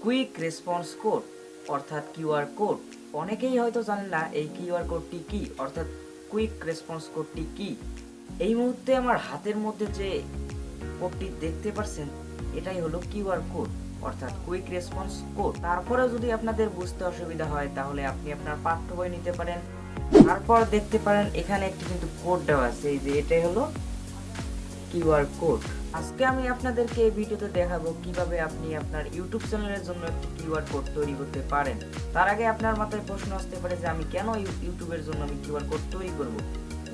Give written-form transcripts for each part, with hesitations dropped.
Quick response code অর্থাৎ QR code. অনেকেই হয়তো জানেন না এই কিউআর কোডটি কি অর্থাৎ কুইক রেসপন্স কোডটি কি। এই মুহূর্তে আমার হাতের মধ্যে যে কোডটি দেখতে পাচ্ছেন এটাই হলো কিউআর কোড অর্থাৎ কুইক রেসপন্স কোড। তারপরে যদি আপনাদের বুঝতে অসুবিধা হয় তাহলে আপনি আপনার পাঠ্য বই নিতে পারেন, তারপর দেখতে পারেন এখানে একটি কিন্তু কোড দেওয়া আছে, এই যে এটাই হলো কিউআর কোড। আজকে আমি আপনাদেরকে এই ভিডিওতে দেখাবো কিভাবে আপনি আপনার ইউটিউব চ্যানেলের জন্য একটি কিউআর কোড তৈরি করতে পারেন। তার আগে আপনার মাথায় প্রশ্ন আসতে পারে যে আমি কেন ইউটিউবের জন্য আমি কিউআর কোড তৈরি করব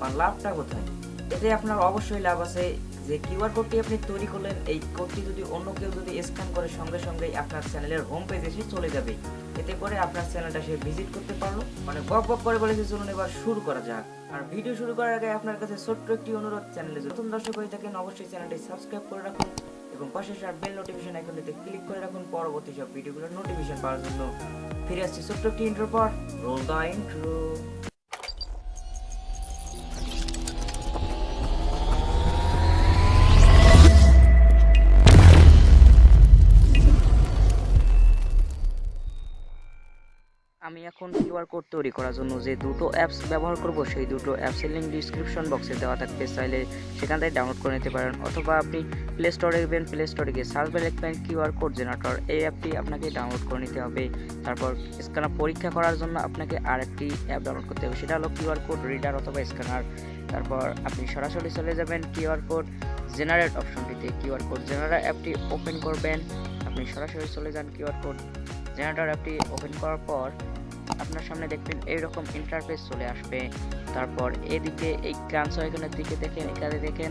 বা লাভটা কোথায়। এতে আপনার অবশ্যই লাভ আছে যে কিউআর কোডটি আপনি তৈরি করলেন, এই কোডটি যদি অন্য কেউ যদি স্ক্যান করে সঙ্গে সঙ্গেই আপনার চ্যানেলের হোম পেজে এসে চলে যাবে। এতে করে আপনার চ্যানেলটা সে ভিজিট করতে পারলো। মানে বক বক করে বলেছে, চলুন এবার শুরু করা যাক। আর ভিডিও শুরু করার আগে আপনার কাছে ছোট্ট একটি অনুরোধ, চ্যানেলে নতুন দর্শক হয়ে থাকেন অবশ্যই চ্যানেলটি সাবস্ক্রাইব করে রাখুন এবং পাশে বেল নোটিফিকেশন আইকনটিতে ক্লিক করে রাখুন পরবর্তী সব ভিডিওগুলোর নোটিফিকেশন পাওয়ার জন্য। ফিরে আসছি ছোট্ট একটি ইন্ট্রোর পর। Role the intro. আমি এখন কিউআর কোড তৈরি করার জন্য যে দুটো অ্যাপস ব্যবহার করব সেই দুটো অ্যাপসের লিঙ্ক ডিসক্রিপশন বক্সে দেওয়া থাকবে, চাইলে সেখান থেকে ডাউনলোড করে নিতে পারেন। অথবা আপনি প্লে স্টোরে গেবেন, প্লে স্টোরে গিয়ে সার্চ বারে লিখবেন কিউআর কোড জেনারেটর, এই অ্যাপটি আপনাকে ডাউনলোড করে নিতে হবে। তারপর স্ক্যানার পরীক্ষা করার জন্য আপনাকে আরেকটি অ্যাপ ডাউনলোড করতে হবে, সেটা হলো কিউআর কোড রিডার অথবা স্ক্যানার। তারপর আপনি সরাসরি চলে যাবেন কিউআর কোড জেনারেট অপশনটিতে, কিউআর কোড জেনারেটর অ্যাপটি ওপেন করবেন। আপনি সরাসরি চলে যান কিউআর কোড জেনারেটর অ্যাপটি ওপেন করার পর আপনার সামনে দেখবেন এইরকম ইন্টারফেস চলে আসবে। তারপর এদিকে এই ট্রান্সফার আইকনের দিকে দেখেন, এখানে দেখেন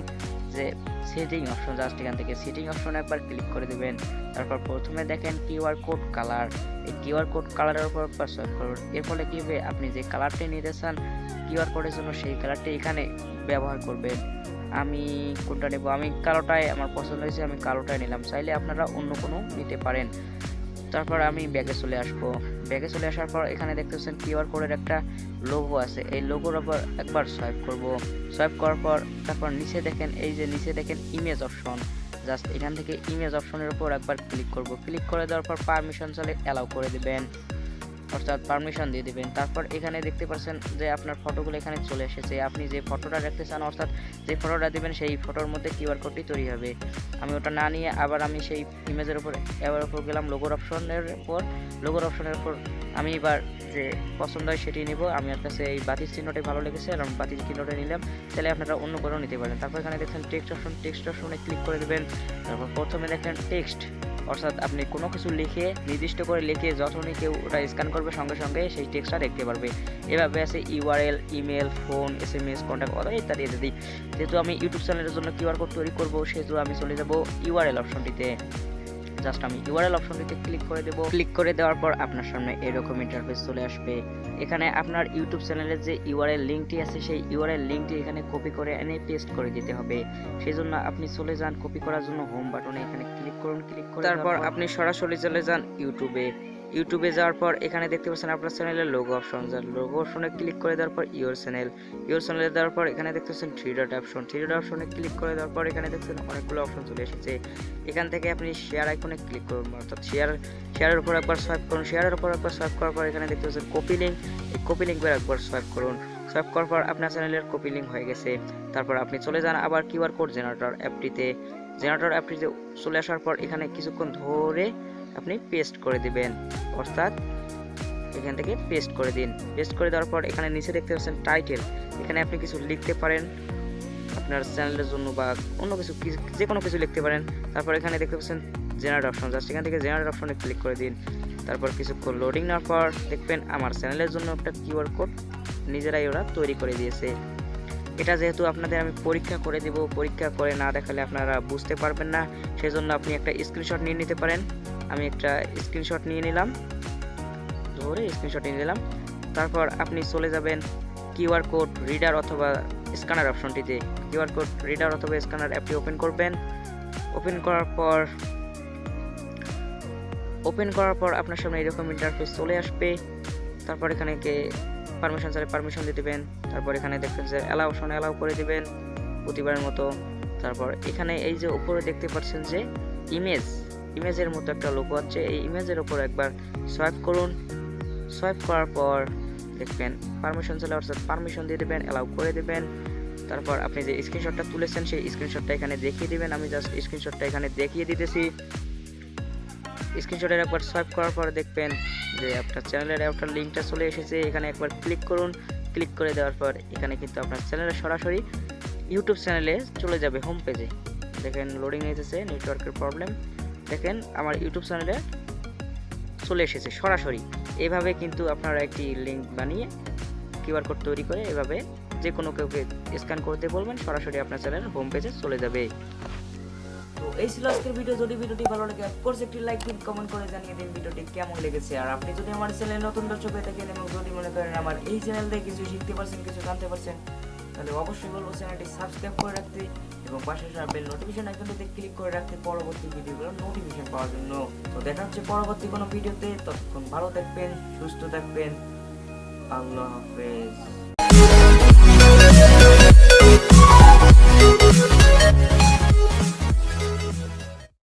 যে সেটিং অপশন, জাস্ট এখান থেকে সেটিং অপশন একবার ক্লিক করে দিবেন। তারপর প্রথমে দেখেন কিউআর কোড কালার, এই কিউআর কোড কালারের উপর একবার সোয়াইপ করুন। এর ফলে কি হবে, আপনি যে কালারটি নিতে চান কিউআর কোডের জন্য সেই কালারটি এখানে ব্যবহার করবেন। আমি কোনটা নেব, আমি কালোটাই আমার পছন্দ হয়েছে, আমি কালোটাই নিলাম, চাইলে আপনারা অন্য কোনো নিতে পারেন। তারপর আমি ব্যাগে চলে আসবো। ব্যাগে চলে আসার পর এখানে দেখতেছেন কিউআর কোডের একটা লোগো আছে, এই লোগোর উপর একবার সোয়াইপ করব। সোয়াইপ করার পর তারপর নিচে দেখেন, এই যে নিচে দেখেন ইমেজ অপশন, জাস্ট এখান থেকে ইমেজ অপশনের উপর একবার ক্লিক করব। ক্লিক করে দেওয়ার পর পারমিশন চাইলে অ্যালাউ করে দিবেন, অর্থাৎ পারমিশন দিয়ে দিবেন। তারপর এখানে দেখতে পাচ্ছেন যে আপনার ফটোগুলো এখানে চলে এসেছে, আপনি যে ফটোটা রাখতে চান অর্থাৎ যে ফটোটা দিবেন সেই ফটোর মধ্যে কিউআর কোডটি তৈরি হবে। আমি ওটা না নিয়ে আবার আমি সেই ইমেজের উপর গেলাম, লোগোর অপশনের উপর আমি এবার যে পছন্দ হয় সেটি নিব। আমার কাছে এই বাতির চিহ্নটাই ভালো লেগেছে আর আমি বাতির চিহ্নটা নিলাম, তাহলে আপনারা অন্য কোনো নিতে পারেন। তারপর এখানে দেখেন টেক্সট অপশনে ক্লিক করে দেবেন। তারপর প্রথমে দেখেন টেক্সট, অর্থাৎ আপনি কোনো কিছু লিখে নির্দিষ্ট করে লিখে যখনই কেউ ওটা স্ক্যান করবে সঙ্গে সঙ্গে সেই টেক্সটটা দেখতে পারবে। এভাবে আছে URL, email, phone, SMS, contact ইত্যাদি ইত্যাদি। যেহেতু আমি ইউটিউব চ্যানেলের জন্য কিউআর কোড তৈরি করব সেহেতু আমি চলে যাব ইউআরএল অপশনটিতে। জাস্ট আমি ইউআরএল অপশনটিতে ক্লিক করে দেব। ক্লিক করে দেওয়ার পর আপনার সামনে এরকম ইন্টারফেস চলে আসবে। এখানে আপনার ইউটিউব চ্যানেলের যে ইউআরএল লিঙ্কটি আছে সেই ইউআরএল লিঙ্কটি এখানে কপি করে এনে পেস্ট করে দিতে হবে। সেই জন্য আপনি চলে যান কপি করার জন্য হোম বাটনে, এখানে ক্লিক করুন। ক্লিক করে তারপর আপনি সরাসরি চলে যান ইউটিউবে যাওয়ার পর এখানে দেখতে পাচ্ছেন আপনার চ্যানেলের লোগো অপশন, লোগো অপশনে ক্লিক করে দেওয়ার পর ইওর চ্যানেলে দেওয়ার পর এখানে দেখতে পাচ্ছেন থ্রি ডট অপশনে ক্লিক করে দেওয়ার পর এখানে দেখছেন অনেকগুলো অপশন চলে এসেছে। এখান থেকে আপনি শেয়ার আইকনে ক্লিক করুন, অর্থাৎ শেয়ারের উপর একবার সোয়াইপ করুন। শেয়ারের উপর একবার সোয়াইপ করার পর এখানে দেখতে পাচ্ছেন কপি লিঙ্ক, এই কপি লিঙ্কের একবার সোয়াইপ করুন। সোয়াইপ করার পর আপনার চ্যানেলের কপি লিঙ্ক হয়ে গেছে। তারপর আপনি চলে যান আবার কিউআর কোড জেনারেটর অ্যাপটিতে চলে আসার পর এখানে কিছুক্ষণ ধরে আপনি পেস্ট করে দিবেন, অর্থাৎ এখান থেকে পেস্ট করে দিন। পেস্ট করে দেওয়ার পর এখানে নিচে দেখতে পাচ্ছেন টাইটেল, এখানে আপনি কিছু লিখতে পারেন আপনার চ্যানেলের জন্য বা অন্য কিছু, যে কোনো কিছু লিখতে পারেন। তারপর এখানে দেখতে পাচ্ছেন জেনারেট অপশন, জাস্ট এখান থেকে জেনারেট অপশনে ক্লিক করে দিন। তারপর কিছুক্ষণ লোডিং নেওয়ার পর দেখবেন আমার চ্যানেলের জন্য একটা কিউআর কোড নিজেরাই ওরা তৈরি করে দিয়েছে। এটা যেহেতু আপনাদের আমি পরীক্ষা করে দেব, পরীক্ষা করে না দেখালে আপনারা বুঝতে পারবেন না, সেজন্য আপনি একটা স্ক্রিনশট নিয়ে নিতে পারেন। আমি একটা স্ক্রিনশট নিয়ে নিলাম। তারপর আপনি চলে যাবেন কিউআর কোড রিডার অথবা স্ক্যানার অপশনটিতে। কিউআর কোড রিডার অথবা স্ক্যানার অ্যাপটি ওপেন করবেন। ওপেন করার পর আপনার সামনে এরকম ইন্টারফেস চলে আসবে। তারপর এখানে পারমিশন চাইলে পারমিশন দিয়ে দিবেন। তারপর এখানে দেখবেন যে অ্যালাউ করে দিবেন প্রতিবারের মতো। তারপর এখানে এই যে উপরে দেখতে পাচ্ছেন যে ইমেজের মতো একটা লোগো আছে, এই ইমেজের উপর একবার সোয়াইপ করুন। সোয়াইপ করার পর দেখবেন পারমিশন চলে আসছে, পারমিশন দিয়ে দেবেন, অ্যালাউ করে দেবেন। তারপর আপনি যে স্ক্রিনশটটা তুলেছেন সেই স্ক্রিনশটটা এখানে দেখিয়ে দিবেন। আমি জাস্ট স্ক্রিনশটটা এখানে দেখিয়ে দিতেছি। স্ক্রিনশটের একবার সোয়াইপ করার পর দেখবেন যে আপনার চ্যানেলের একটা লিঙ্কটা চলে এসেছে, এখানে একবার ক্লিক করুন। ক্লিক করে দেওয়ার পর এখানে কিন্তু আপনার চ্যানেলের সরাসরি ইউটিউব চ্যানেলে চলে যাবে হোম পেজে। দেখেন লোডিং নিতেছে, নেটওয়ার্কের প্রবলেম। দেখেন আমার ইউটিউব চ্যানেলে চলে এসেছে সরাসরি। এভাবে কিন্তু আপনারা একটি লিঙ্ক বানিয়ে কিউআর কোড তৈরি করে এভাবে যে কোনো কেউকে স্ক্যান করতে বলবেন, সরাসরি আপনার চ্যানেলের হোম পেজে চলে যাবে। তো এই ছিল আজকের ভিডিও। যদি ভিডিওটি ভালো লাগে অফকোর্স একটি লাইক দিন, কমেন্ট করে জানিয়ে দিন ভিডিওটি কেমন লেগেছে। আর আপনি যদি আমার চ্যানেলে নতুন দর্শক হয়ে থাকেন এবং যদি মনে করেন আমার এই চ্যানেল থেকে কিছু শিখতে পারছেন, কিছু জানতে পারছেন, তাহলে অবশ্যই বলবো চ্যানেলটি সাবস্ক্রাইব করে রাখতে এবং পাশে বেল নোটিফিকেশন আইকনটিতে ক্লিক করে রাখতে পরবর্তী ভিডিওগুলোর নোটিফিকেশন পাওয়ার জন্য। তো দেখা হচ্ছে পরবর্তী কোনো ভিডিওতে। ততক্ষণ ভালো থাকবেন, সুস্থ থাকবেন। আল্লাহ হাফেজ।